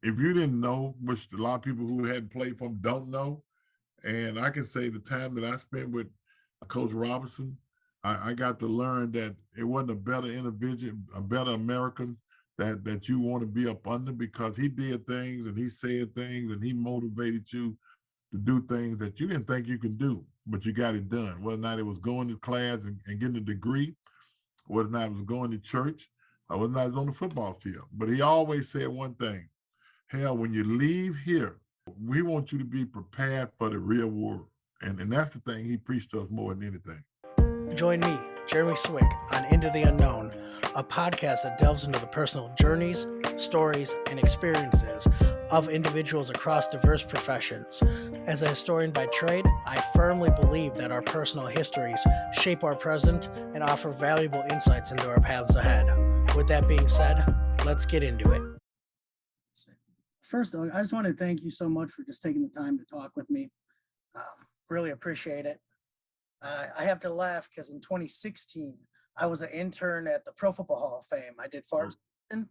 if you didn't know, which a lot of people who hadn't played for him don't know, and I can say the time that I spent with Coach Robinson, I got to learn that it wasn't a better individual, a better American that you want to be up under, because he did things and he said things and he motivated you to do things that you didn't think you could do, but you got it done. Whether or not it was going to class and getting a degree, whether or not it was going to church, or whether or not it was on the football field. But he always said one thing: hell, when you leave here, we want you to be prepared for the real world. And that's the thing he preached to us more than anything. Join me, Jeremy Swick, on Into the Unknown, a podcast that delves into the personal journeys, stories, and experiences of individuals across diverse professions. As a historian by trade, I firmly believe that our personal histories shape our present and offer valuable insights into our paths ahead. With that being said, let's get into it. First, I just want to thank you so much for just taking the time to talk with me. Really appreciate it. I have to laugh because in 2016, I was an intern at the Pro Football Hall of Fame. I did farm and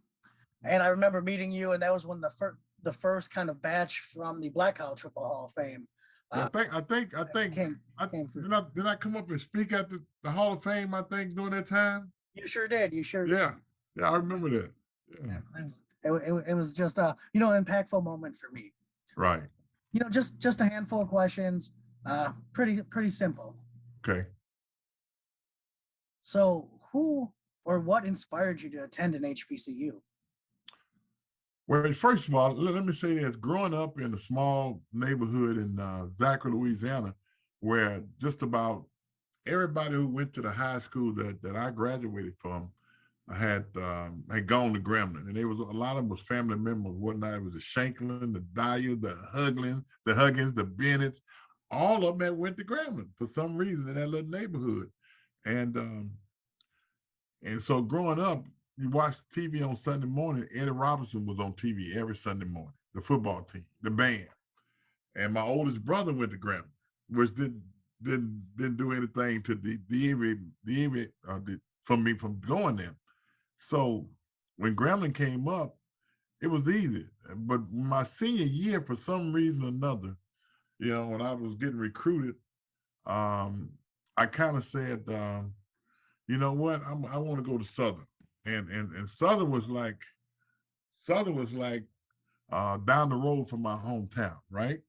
I remember meeting you, and that was when the first kind of batch from the Black College Football Hall of Fame. I think did I come up and speak at the Hall of Fame, I think, during that time? You sure did. Yeah, I remember that. Yeah. It was just a impactful moment for me. Right. Just a handful of questions. Pretty simple. Okay. So who or what inspired you to attend an HBCU? Well, first of all, let me say this. Growing up in a small neighborhood in Zachary, Louisiana, where just about everybody who went to the high school that I graduated from had gone to Grambling, and there was a lot of them was family members, whatnot. It was the Shanklin, the Dyer, the Huggins, the Bennetts. All of them had went to Grambling for some reason in that little neighborhood. And so growing up, you watched TV on Sunday morning. Eddie Robinson was on TV every Sunday morning, the football team, the band. And my oldest brother went to Grambling, which didn't do anything to from me from going there. So when Grambling came up, it was easy. But my senior year, for some reason or another, when I was getting recruited, I kind of said, you know what, I want to go to Southern. And Southern was like down the road from my hometown, right?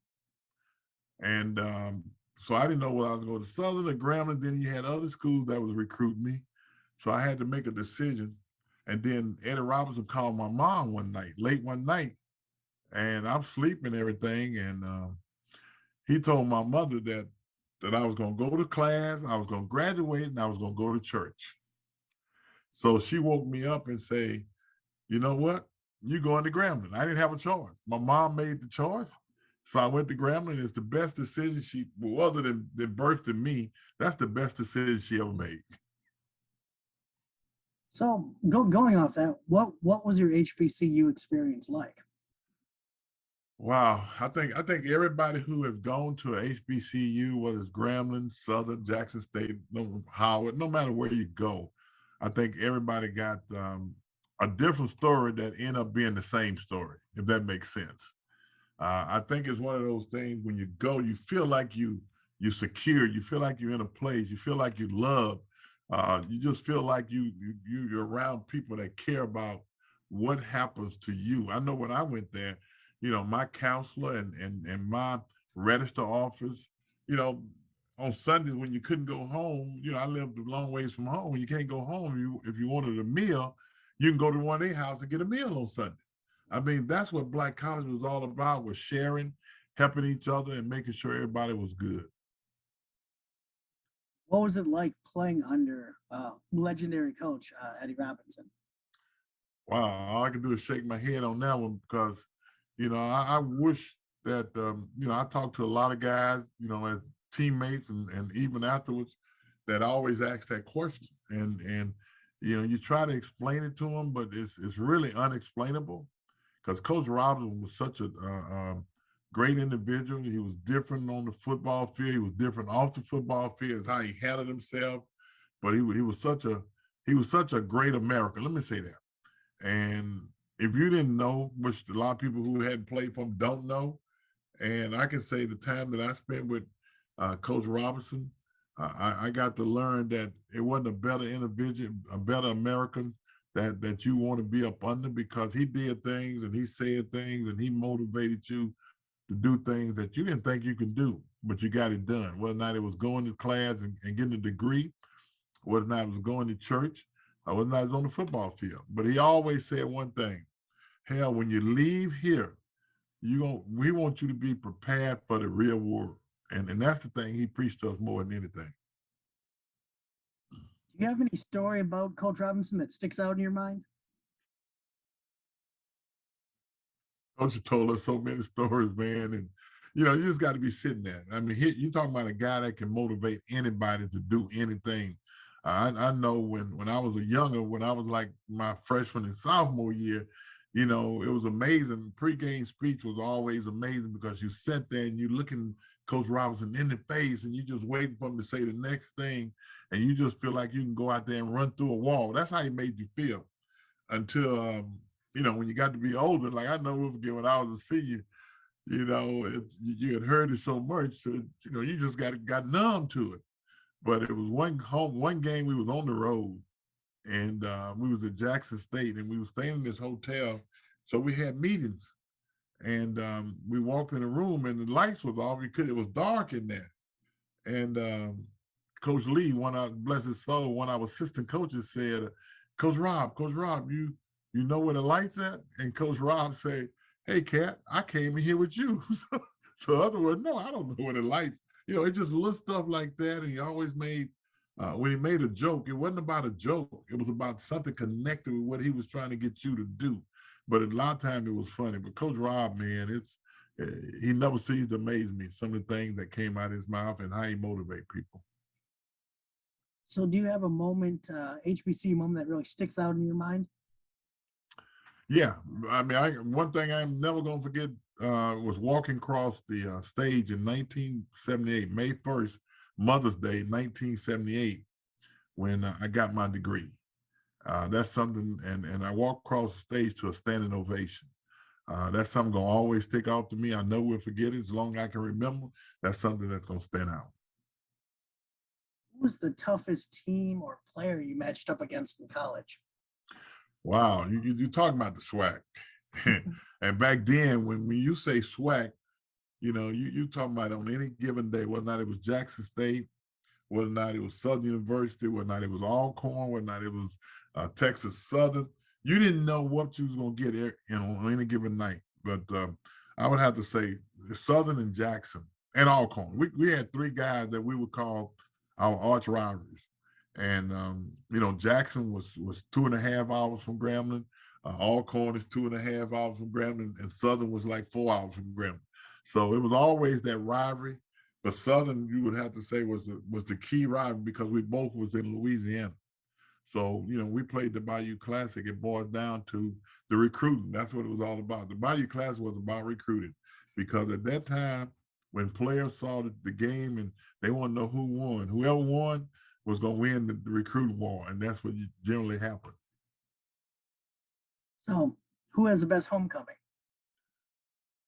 And so I didn't know whether I was going to Southern or Grambling. Then you had other schools that was recruiting me. So I had to make a decision. And then Eddie Robinson called my mom late one night, and I'm sleeping and everything. And he told my mother that I was going to go to class, I was going to graduate, and I was going to go to church. So she woke me up and say, you know what? You're going to Grambling. I didn't have a choice. My mom made the choice. So I went to Grambling. It's the best decision other than birthing me, that's the best decision she ever made. So going off that, what was your HBCU experience like? Wow, I think everybody who has gone to a HBCU, whether it's Grambling, Southern, Jackson State, Howard, no matter where you go, I think everybody got a different story that end up being the same story, if that makes sense. I think it's one of those things when you go, you feel like you're secure, you feel like you're in a place, you feel like you love. You just feel like you're around people that care about what happens to you. I know when I went there, my counselor and my register office, on Sundays when you couldn't go home, I lived a long ways from home. When you can't go home, if you wanted a meal, you can go to one of their houses and get a meal on Sunday. I mean, that's what Black College was all about, was sharing, helping each other, and making sure everybody was good. What was it like playing under legendary coach Eddie Robinson? Wow, all I can do is shake my head on that one, because, I wish that, I talked to a lot of guys, as teammates and even afterwards, that always ask that question. And you try to explain it to them, but it's really unexplainable, because Coach Robinson was such a great individual. He was different on the football field. He was different off the football field, how he handled himself. But he was such a great American. Let me say that. And if you didn't know, which a lot of people who hadn't played for him don't know, and I can say the time that I spent with Coach Robinson, I got to learn that it wasn't a better individual, a better American that you want to be up under, because he did things and he said things and he motivated you to do things that you didn't think you could do, but you got it done. Whether or not it was going to class and getting a degree, whether or not it was going to church, or whether or not it was on the football field. But he always said one thing: hell, when you leave here, we want you to be prepared for the real world. And that's the thing he preached to us more than anything. Do you have any story about Coach Robinson that sticks out in your mind? Coach has told us so many stories, man. And, you just got to be sitting there. I mean, you're talking about a guy that can motivate anybody to do anything. I know when I was when I was like my freshman and sophomore year, it was amazing. Pre-game speech was always amazing, because you sat there and you looking Coach Robinson in the face and you just waiting for him to say the next thing. And you just feel like you can go out there and run through a wall. That's how he made you feel until, when you got to be older. Like, I never forget when I was a senior, you had heard it so much, so, you just got numb to it. But it was one game we was on the road, and we was at Jackson State, and we was staying in this hotel. So we had meetings, and we walked in the room and the lights was off. It was dark in there. And Coach Lee, bless his soul, one of our assistant coaches said, Coach Rob, you know where the lights at? And Coach Rob said, hey, Cat, I came in here with you. So in other words, no, I don't know where the lights. It just little stuff like that. And he always made, when he made a joke, it wasn't about a joke. It was about something connected with what he was trying to get you to do. But a lot of times it was funny. But Coach Rob, man, he never ceased to amaze me, some of the things that came out of his mouth and how he motivate people. So do you have a moment, HBC moment that really sticks out in your mind? Yeah, I mean, one thing I'm never gonna forget was walking across the stage in 1978, May 1st, Mother's Day, 1978, when I got my degree. That's something, and I walked across the stage to a standing ovation. That's something gonna always stick out to me. I know we'll forget it as long as I can remember. That's something that's gonna stand out. Who was the toughest team or player you matched up against in college? Wow, you talking about the SWAC. And back then, when you say SWAC, you talking about on any given day, whether or not it was Jackson State, whether or not it was Southern University, whether or not it was Alcorn, whether or not it was Texas Southern. You didn't know what you was going to get on any given night. But I would have to say Southern and Jackson and Alcorn. We had three guys that we would call our arch rivalries. And, Jackson was 2.5 hours from Grambling. Alcorn is 2.5 hours from Grambling, and Southern was like 4 hours from Grambling. So it was always that rivalry. But Southern, you would have to say, was the key rivalry, because we both was in Louisiana. So, we played the Bayou Classic. It boils down to the recruiting. That's what it was all about. The Bayou Classic was about recruiting, because at that time, when players saw the game and they want to know who won, whoever won was going to win the recruiting war, and that's what generally happened. So, who has the best homecoming?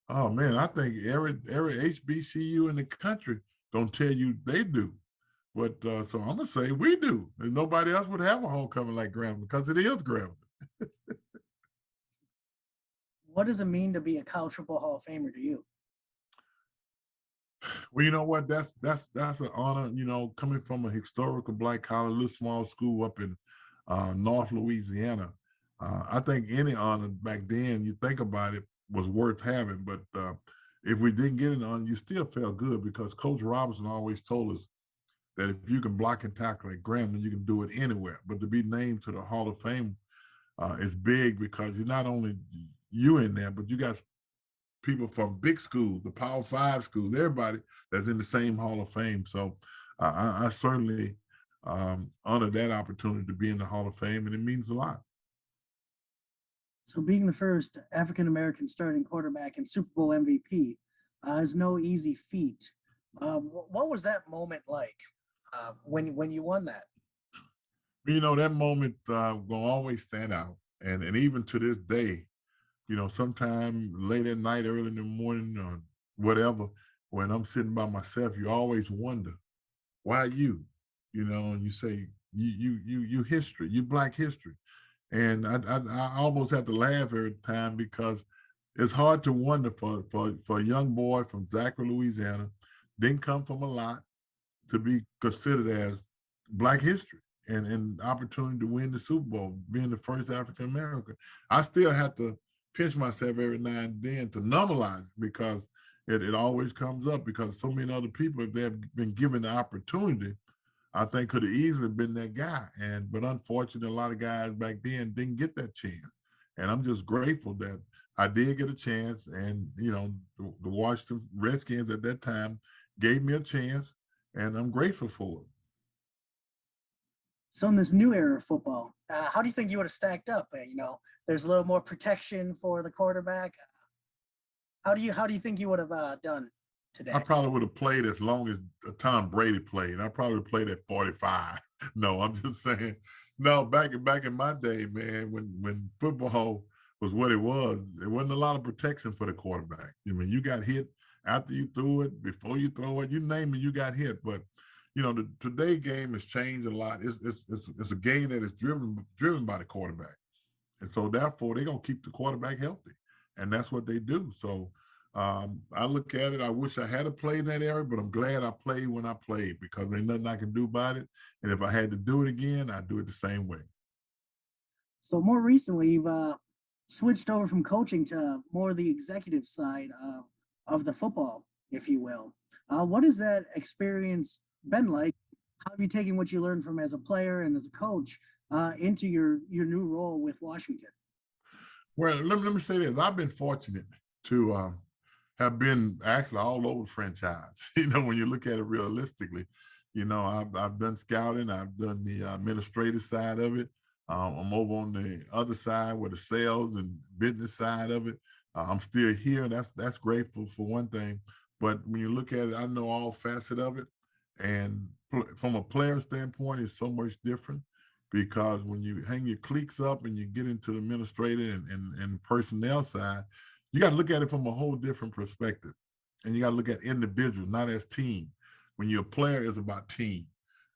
Oh man, I think every HBCU in the country gonna tell you they do, but so I'm gonna say we do, and nobody else would have a homecoming like Grambling, because it is Grambling. What does it mean to be a College Football Hall of Famer to you? Well, you know what? That's an honor. Coming from a historical Black college, little small school up in North Louisiana. I think any honor back then, you think about it, was worth having. But if we didn't get an honor, you still felt good, because Coach Robinson always told us that if you can block and tackle at Grambling, you can do it anywhere. But to be named to the Hall of Fame is big, because you're not only you in there, but you got people from big schools, the Power 5 schools, everybody that's in the same Hall of Fame. So I certainly honor that opportunity to be in the Hall of Fame, and it means a lot. So being the first African-American starting quarterback and Super Bowl MVP is no easy feat. What was that moment like when you won that? That moment gonna always stand out. And even to this day, sometime late at night, early in the morning, or whatever, when I'm sitting by myself, you always wonder, why you? And you say, you history, you Black history. And I almost have to laugh every time because it's hard to wonder for a young boy from Zachary, Louisiana, didn't come from a lot, to be considered as Black history and opportunity to win the Super Bowl, being the first African American. I still have to pinch myself every now and then to normalize it because it always comes up because so many other people, if they've been given the opportunity, I think could have easily been that guy. But unfortunately, a lot of guys back then didn't get that chance. And I'm just grateful that I did get a chance. And, the Washington Redskins at that time gave me a chance, and I'm grateful for it. So in this new era of football, how do you think you would have stacked up? There's a little more protection for the quarterback. How do you think you would have done today? I probably would have played as long as Tom Brady played. I probably played at 45. No, I'm just saying. No, back in my day, man, when football was what it wasn't a lot of protection for the quarterback. You got hit after you threw it, before you throw it, you name it, you got hit. But the today game has changed a lot. It's a game that is driven by the quarterback, and so therefore they're gonna keep the quarterback healthy, and that's what they do. So I look at it. I wish I had played in that area, but I'm glad I played when I played because there's nothing I can do about it. And if I had to do it again, I'd do it the same way. So more recently, you've switched over from coaching to more the executive side of the football, if you will. What has that experience been like? How have you taken what you learned from as a player and as a coach into your new role with Washington? Well, let me say this. I've been fortunate to have been actually all over the franchise. When you look at it realistically, I've done scouting, I've done the administrative side of it. I'm over on the other side with the sales and business side of it. I'm still here, and that's grateful for one thing. But when you look at it, I know all facets of it. And from a player standpoint, it's so much different because when you hang your cliques up and you get into the administrative and personnel side, you got to look at it from a whole different perspective. And you got to look at individuals, not as team. When you're a player, it's about team.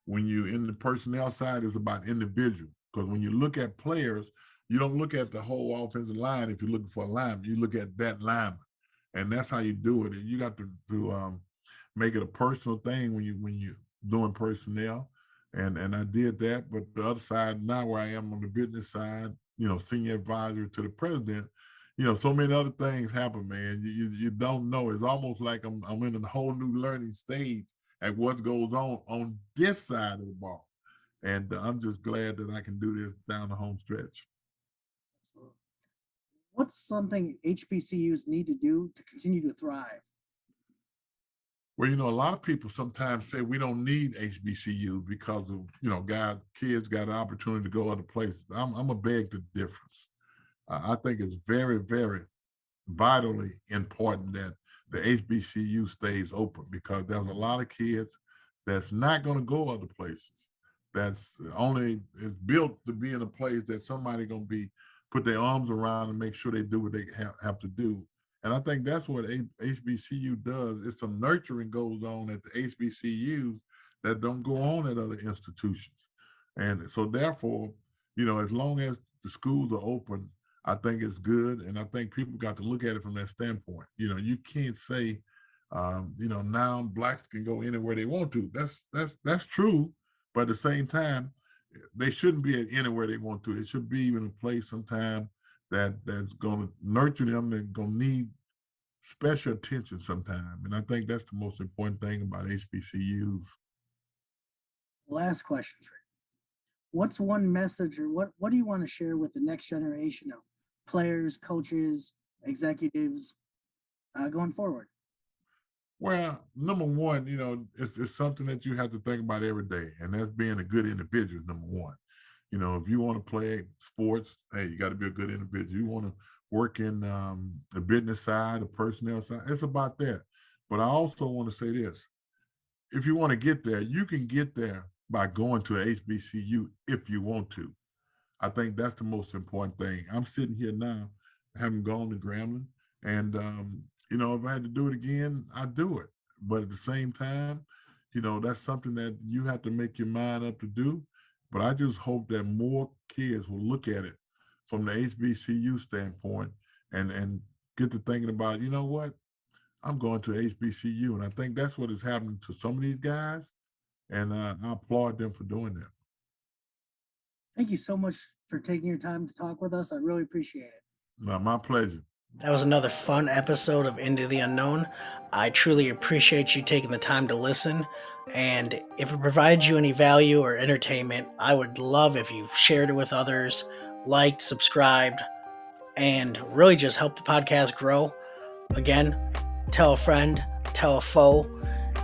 When you're in the personnel side, it's about individual. Because when you look at players, you don't look at the whole offensive line if you're looking for a lineman. You look at that lineman. And that's how you do it. And you got to make it a personal thing when you're doing personnel. And I did that. But the other side, now where I am on the business side, senior advisor to the president, so many other things happen, man. You don't know. It's almost like I'm in a whole new learning stage at what goes on this side of the ball. And I'm just glad that I can do this down the home stretch. What's something HBCUs need to do to continue to thrive? Well, a lot of people sometimes say we don't need HBCU because of, kids got an opportunity to go other places. I'm a beg the difference. I think it's very, very vitally important that the HBCU stays open because there's a lot of kids that's not going to go other places. That's only is built to be in a place that somebody going to be put their arms around and make sure they do what they have to do. And I think that's what HBCU does. It's some nurturing goes on at the HBCUs that don't go on at other institutions. And so therefore, as long as the schools are open, I think it's good. And I think people got to look at it from that standpoint. You can't say, now Blacks can go anywhere they want to. That's true. But at the same time, they shouldn't be at anywhere they want to. It should be even a place sometime that's going to nurture them and going to need special attention sometime. And I think that's the most important thing about HBCUs. Last question, Trey. What's one message or what do you want to share with the next generation of players, coaches, executives going forward? Well, number one, it's something that you have to think about every day, and that's being a good individual, number one. If you want to play sports, hey, you got to be a good individual. You want to work in the business side, the personnel side, it's about that. But I also want to say this. If you want to get there, you can get there by going to a HBCU if you want to. I think that's the most important thing. I'm sitting here now having gone to Grambling. And, if I had to do it again, I'd do it. But at the same time, that's something that you have to make your mind up to do. But I just hope that more kids will look at it from the HBCU standpoint and get to thinking about, you know what, I'm going to HBCU. And I think that's what is happening to some of these guys. And I applaud them for doing that. Thank you so much for taking your time to talk with us. I really appreciate it. My pleasure. That was another fun episode of Into the Unknown. I truly appreciate you taking the time to listen. And if it provides you any value or entertainment, I would love if you shared it with others, liked, subscribed, and really just help the podcast grow. Again, tell a friend, tell a foe,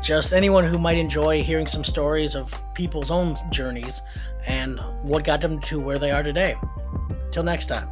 just anyone who might enjoy hearing some stories of people's own journeys and what got them to where they are today. Till next time.